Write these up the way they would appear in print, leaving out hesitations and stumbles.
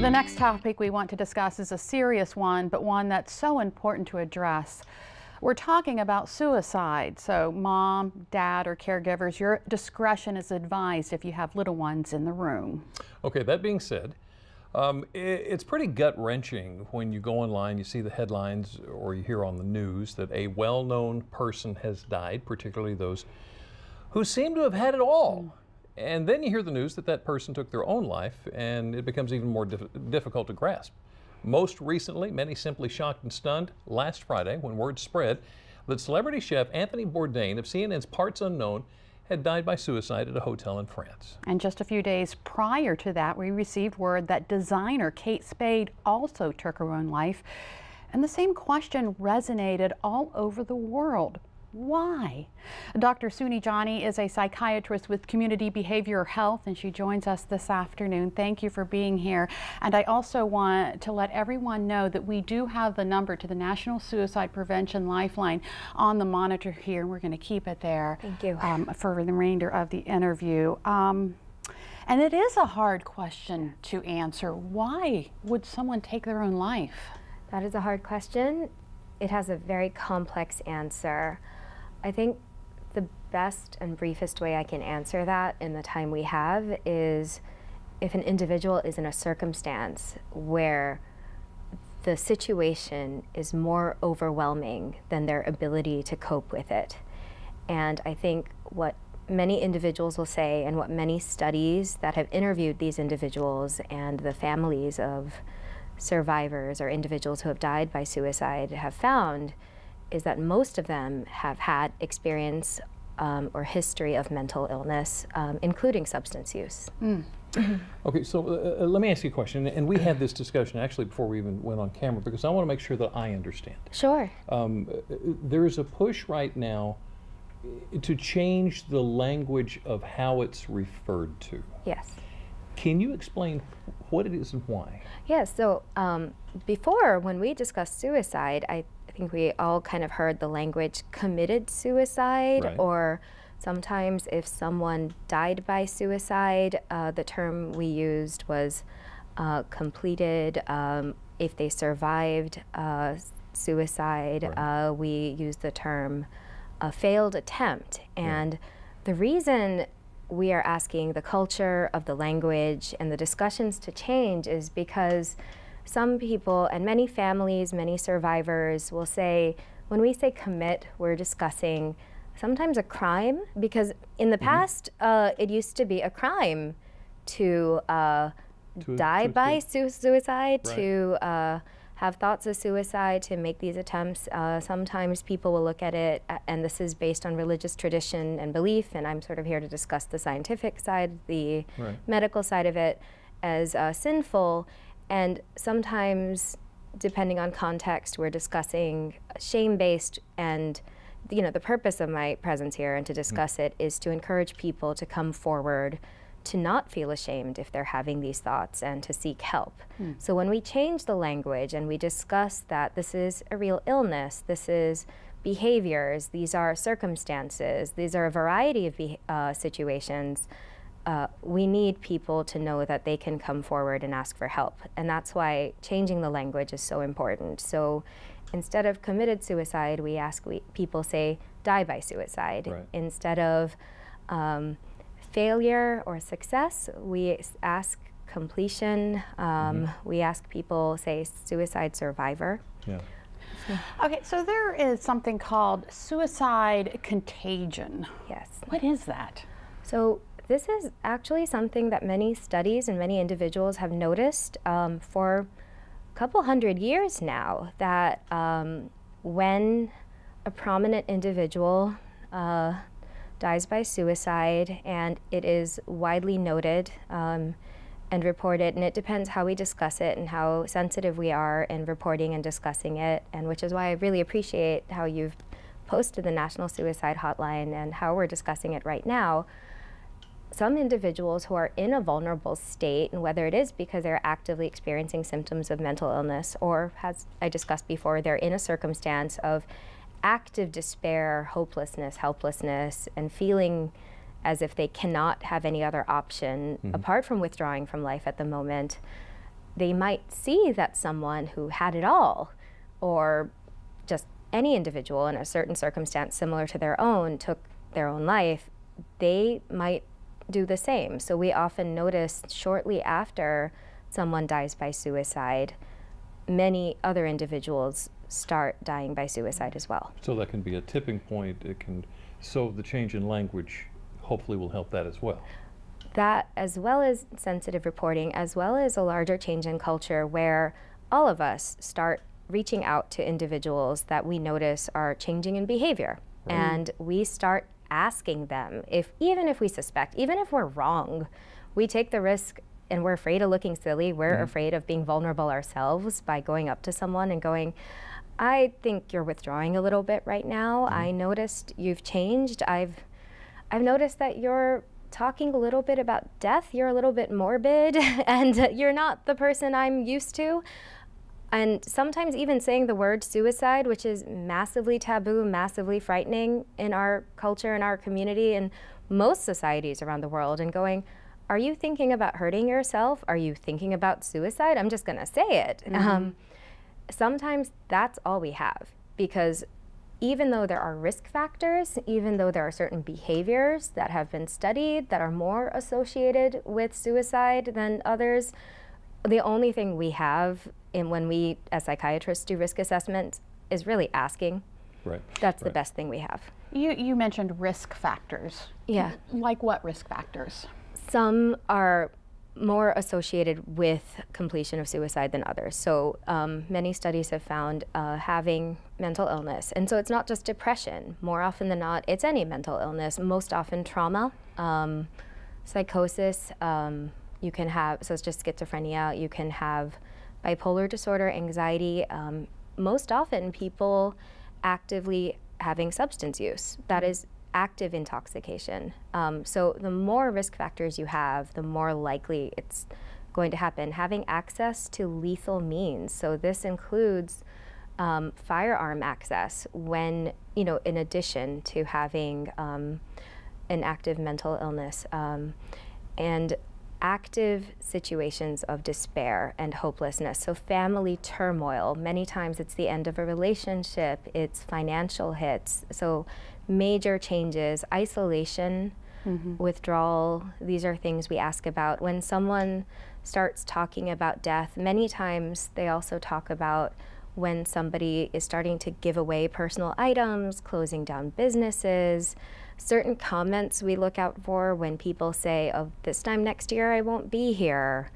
The next topic we want to discuss is a serious one, but one that's so important to address. We're talking about suicide, so mom, dad, or caregivers, your discretion is advised if you have little ones in the room. Okay, that being said, it's pretty gut-wrenching when you go online, you see the headlines, or you hear on the news that a well-known person has died, particularly those who seem to have had it all. And then you hear the news that that person took their own life, and it becomes even more difficult to grasp. Most recently, many simply shocked and stunned last Friday when word spread that celebrity chef Anthony Bourdain of CNN's Parts Unknown had died by suicide at a hotel in France. And just a few days prior to that, we received word that designer Kate Spade also took her own life. And the same question resonated all over the world. Why? Dr. Suni Jani is a psychiatrist with Community Behavioral Health, and she joins us this afternoon. Thank you for being here. And I also want to let everyone know that we do have the number to the National Suicide Prevention Lifeline on the monitor here, and we're going to keep it there. Thank you. For the remainder of the interview. And it is a hard question to answer. Why would someone take their own life? That is a hard question. It has a very complex answer. I think the best and briefest way I can answer that in the time we have is if an individual is in a circumstance where the situation is more overwhelming than their ability to cope with it. And I think what many individuals will say, and what many studies that have interviewed these individuals and the families of survivors or individuals who have died by suicide have found, is that most of them have had experience or history of mental illness, including substance use. Okay, so let me ask you a question, and we had this discussion actually before we even went on camera, because I want to make sure that I understand. Sure. There is a push right now to change the language of how it's referred to. Yes. Can you explain what it is and why? Yes, so before, when we discussed suicide, I think we all kind of heard the language committed suicide, right. Or sometimes if someone died by suicide, the term we used was completed. If they survived suicide, right. We used the term failed attempt. And the reason we are asking the culture of the language and the discussions to change is because some people and many families, many survivors will say, when we say commit, we're discussing sometimes a crime, because in the past, it used to be a crime to die by suicide, right. To have thoughts of suicide, to make these attempts. Sometimes people will look at it, and this is based on religious tradition and belief, and I'm sort of here to discuss the scientific side, the right. medical side of it, as sinful. And sometimes, depending on context, we're discussing shame-based, and the purpose of my presence here and to discuss it is to encourage people to come forward, to not feel ashamed if they're having these thoughts, and to seek help. So when we change the language and we discuss that this is a real illness, this is behaviors, these are circumstances, these are a variety of situations, we need people to know that they can come forward and ask for help. And that's why changing the language is so important. So instead of committed suicide, we ask people say die by suicide. Right. Instead of failure or success, we ask completion. We ask people say suicide survivor. Yeah. Okay, so there is something called suicide contagion. Yes. What is that? So this is actually something that many studies and many individuals have noticed for a couple hundred years now, that when a prominent individual dies by suicide, and it is widely noted and reported, and it depends how we discuss it and how sensitive we are in reporting and discussing it, and which is why I really appreciate how you've posted the National Suicide Hotline and how we're discussing it right now. Some individuals who are in a vulnerable state, and whether it is because they're actively experiencing symptoms of mental illness, or, as I discussed before, they're in a circumstance of active despair, hopelessness, helplessness, and feeling as if they cannot have any other option apart from withdrawing from life at the moment, they might see that someone who had it all, or just any individual in a certain circumstance similar to their own, took their own life, they might do the same. So we often notice shortly after someone dies by suicide, many other individuals start dying by suicide as well. So that can be a tipping point. So the change in language hopefully will help that as well. That, as well as sensitive reporting, as well as a larger change in culture where all of us start reaching out to individuals that we notice are changing in behavior. Right. And we start asking them, even if we suspect, even if we're wrong, we take the risk and we're afraid of looking silly. We're afraid of being vulnerable ourselves by going up to someone and going, I think you're withdrawing a little bit right now. I noticed you've changed. I've noticed that you're talking a little bit about death. You're a little bit morbid and you're not the person I'm used to. And sometimes even saying the word suicide, which is massively taboo, massively frightening in our culture, in our community, and most societies around the world, and going, are you thinking about hurting yourself? Are you thinking about suicide? I'm just gonna say it. Sometimes that's all we have, because even though there are risk factors, even though there are certain behaviors that have been studied that are more associated with suicide than others, the only thing we have when we, as psychiatrists, do risk assessments is really asking. Right. That's the best thing we have. You mentioned risk factors. Yeah. Like what risk factors? Some are more associated with completion of suicide than others. So many studies have found having mental illness. And so it's not just depression. More often than not, it's any mental illness, most often trauma, psychosis. You can have, so it's just schizophrenia. You can have bipolar disorder, anxiety. Most often people actively having substance use. That is active intoxication. So the more risk factors you have, the more likely it's going to happen. Having access to lethal means. So this includes firearm access when, in addition to having an active mental illness, and active situations of despair and hopelessness. So family turmoil, many times it's the end of a relationship, it's financial hits. So major changes, isolation, withdrawal, these are things we ask about. When someone starts talking about death, many times they also talk about when somebody is starting to give away personal items, closing down businesses. Certain comments we look out for when people say, oh, this time next year I won't be here.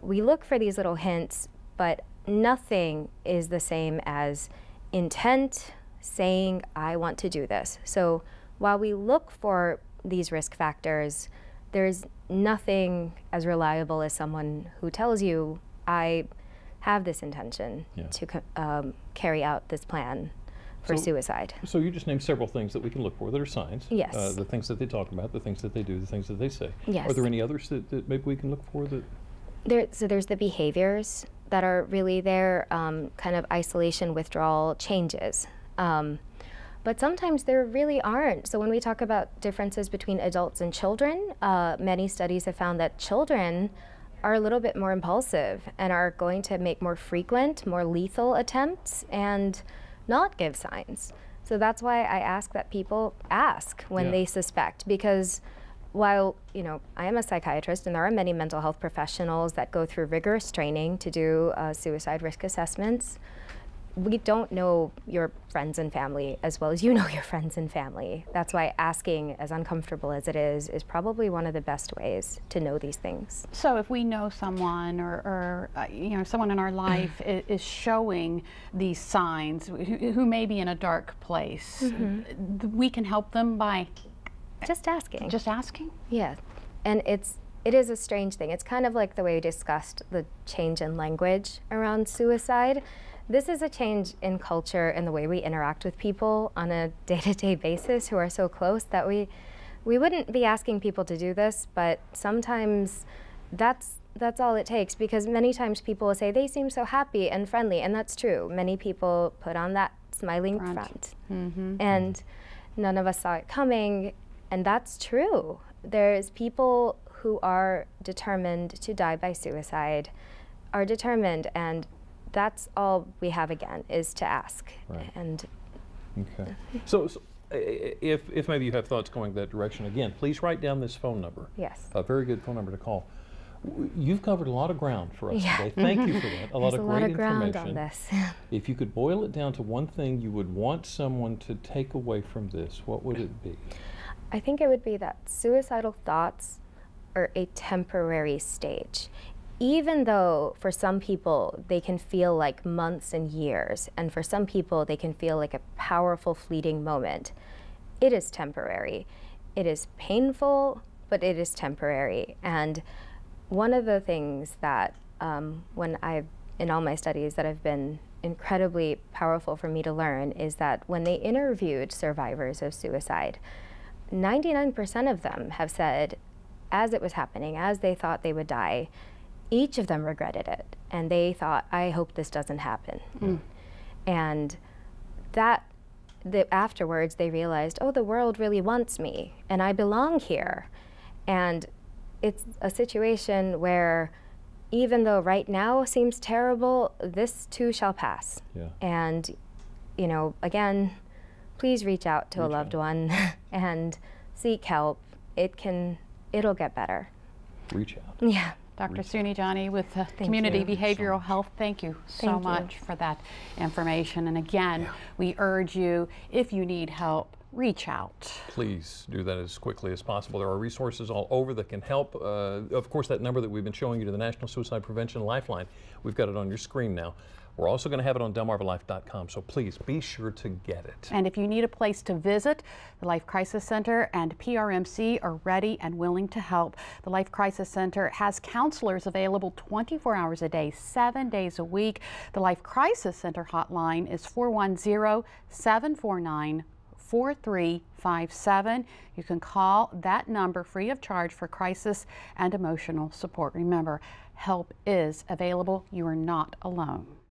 We look for these little hints, but nothing is the same as intent, saying, I want to do this. So while we look for these risk factors, there's nothing as reliable as someone who tells you, I have this intention to carry out this plan for suicide. So you just named several things that we can look for that are signs. Yes. The things that they talk about, the things that they do, the things that they say. Yes. Are there any others that maybe we can look for that? So there's the behaviors that are really there, kind of isolation, withdrawal, changes. But sometimes there really aren't. So when we talk about differences between adults and children, many studies have found that children are a little bit more impulsive and are going to make more frequent, more lethal attempts and not give signs. So that's why I ask that people ask when they suspect, because while, I am a psychiatrist and there are many mental health professionals that go through rigorous training to do suicide risk assessments, we don't know your friends and family as well as you know your friends and family. That's why asking, as uncomfortable as it is probably one of the best ways to know these things. So if we know someone or someone in our life is showing these signs, who may be in a dark place, we can help them by just asking. Just asking? Yeah. And it is a strange thing. It's kind of like the way we discussed the change in language around suicide. This is a change in culture and the way we interact with people on a day-to-day basis who are so close that we wouldn't be asking people to do this, but sometimes that's all it takes, because many times people will say they seem so happy and friendly, and that's true. Many people put on that smiling front. And none of us saw it coming, and that's true. There's people who are determined to die by suicide, are determined, and that's all we have again is to ask. Right. And okay. So if maybe you have thoughts going that direction, again, please write down this phone number. yes. A very good phone number to call. You've covered a lot of ground for us Yeah. today. Thank you for that. A lot There's of a lot great of ground information. on this. If you could boil it down to one thing you would want someone to take away from this, what would it be? I think it would be that suicidal thoughts are a temporary stage. Even though for some people they can feel like months and years, and for some people they can feel like a powerful fleeting moment, it is temporary. It is painful, but it is temporary. And one of the things that in all my studies that have been incredibly powerful for me to learn is that when they interviewed survivors of suicide, 99% of them have said, as it was happening, as they thought they would die, each of them regretted it. And they thought, I hope this doesn't happen. Mm. And afterwards they realized, oh, the world really wants me and I belong here. And it's a situation where even though right now seems terrible, this too shall pass. Yeah. And, you know, again, please reach out to a loved one and seek help. It'll get better. Reach out. Yeah. Dr. Suni Jani with Community you. Behavioral Health, thank you so Thank you. much for that information. And again, we urge you, if you need help, reach out. Please do that as quickly as possible. There are resources all over that can help. Of course, that number that we've been showing you to the National Suicide Prevention Lifeline, we've got it on your screen now. We're also going to have it on delmarvalife.com, so please be sure to get it. And if you need a place to visit, the Life Crisis Center and PRMC are ready and willing to help. The Life Crisis Center has counselors available 24 hours a day, 7 days a week. The Life Crisis Center hotline is 410-749-4357. You can call that number free of charge for crisis and emotional support. Remember, help is available. You are not alone.